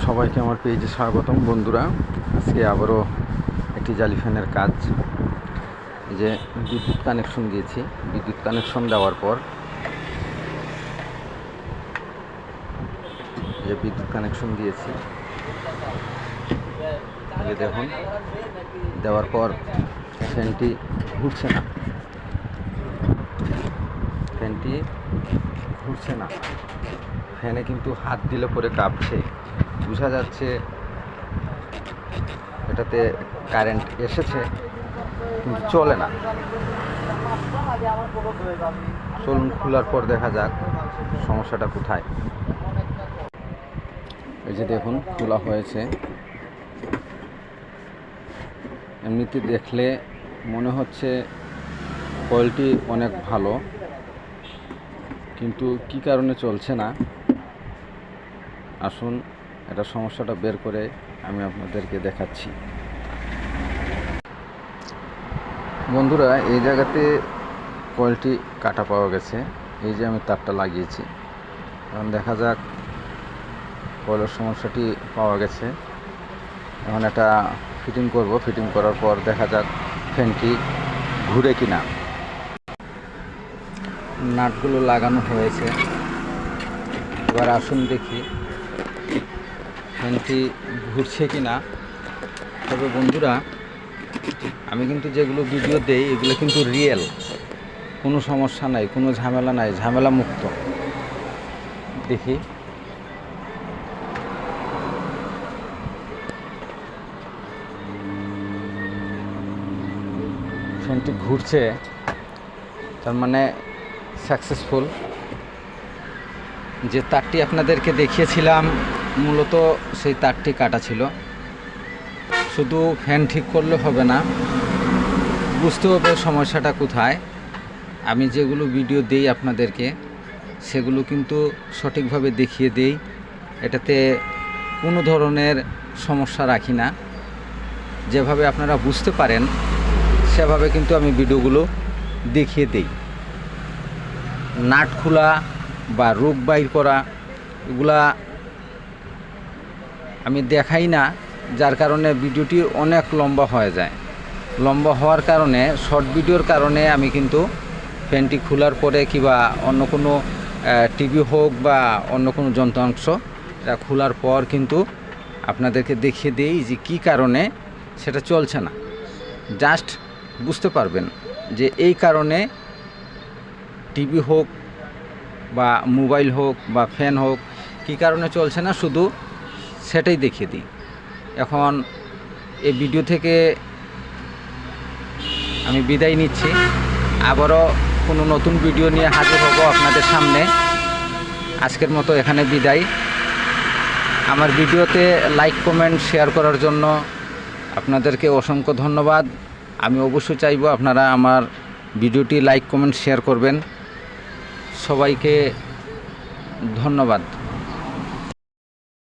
সবাইকে আমার পেজে স্বাগতম বন্ধুরা। আজকে আবারও একটি জালি ফ্যানের কাজ। এই যে বিদ্যুৎ কানেকশন দিয়েছি, বিদ্যুৎ কানেকশন দেওয়ার পর যে বিদ্যুৎ কানেকশন দিয়েছি, এই যে দেখুন, দেওয়ার পর ফ্যানটি ঘুরছে না, ফ্যানটি ঘুরছে না। ফ্যানে কিন্তু হাত দিলে পরে কাঁপছে, বোঝা যাচ্ছে এটাতে কারেন্ট এসেছে কিন্তু চলে না। চলুন খোলার পর দেখা যাক সমস্যাটা কোথায়। এই যে দেখুন, খোলা হয়েছে। এমনিতে দেখলে মনে হচ্ছে কোয়ালিটি অনেক ভালো, কিন্তু কি কারণে চলছে না, আসুন এটা সমস্যাটা বের করে আমি আপনাদেরকে দেখাচ্ছি। বন্ধুরা, এই জায়গাতে কোয়ালিটি কাটা পাওয়া গেছে। এই যে আমি তারটা লাগিয়েছি, এখন দেখা যাক কয়েলের সমস্যাটি পাওয়া গেছে। এখন এটা ফিটিং করব, ফিটিং করার পর দেখা যাক ফ্যানটি ঘুরে কিনা। নাটগুলো লাগানো হয়েছে, এবার আসুন দেখি ফ্যানটি ঘুরছে কিনা। তবে বন্ধুরা, আমি কিন্তু যেগুলো ভিডিও দেই এগুলো কিন্তু রিয়েল, কোনো সমস্যা নাই, কোনো ঝামেলা নাই, ঝামেলা মুক্ত। দেখি ফ্যানটি ঘুরছে, তার মানে সাকসেসফুল। যে তারটি আপনাদেরকে দেখিয়েছিলাম মূলত সেই তারটি কাটা ছিল। শুধু ফ্যান ঠিক করলে হবে না, বুঝতে হবে সমস্যাটা কোথায়। আমি যেগুলো ভিডিও দেই আপনাদেরকে সেগুলো কিন্তু সঠিকভাবে দেখিয়ে দেই, এটাতে কোনো ধরনের সমস্যা রাখি না। যেভাবে আপনারা বুঝতে পারেন সেভাবে কিন্তু আমি ভিডিওগুলো দেখিয়ে দেই। নাট খোলা বা রোগ বাইর করা এগুলা আমি দেখাই না, যার কারণে ভিডিওটি অনেক লম্বা হয়ে যায়। লম্বা হওয়ার কারণে, শর্ট ভিডিওর কারণে আমি কিন্তু ফ্যানটি খোলার পরে কিংবা অন্য কোনো টিভি হোক বা অন্য কোনো যন্ত্রাংশ খোলার পর কিন্তু আপনাদেরকে দেখিয়ে দিই যে কী কারণে সেটা চলছে না। জাস্ট বুঝতে পারবেন যে এই কারণে টিভি হোক বা মোবাইল হোক বা ফ্যান হোক কী কারণে চলছে না, শুধু সেটাই দেখিয়ে দিই। এখন এই ভিডিও থেকে আমি বিদায় নিচ্ছি, আবারও কোনো নতুন ভিডিও নিয়ে হাজির হব আপনাদের সামনে। আজকের মতো এখানে বিদায়। আমার ভিডিওতে লাইক কমেন্ট শেয়ার করার জন্য আপনাদেরকে অসংখ্য ধন্যবাদ। আমি অবশ্যই চাইব আপনারা আমার ভিডিওটি লাইক কমেন্ট শেয়ার করবেন। সবাইকে ধন্যবাদ।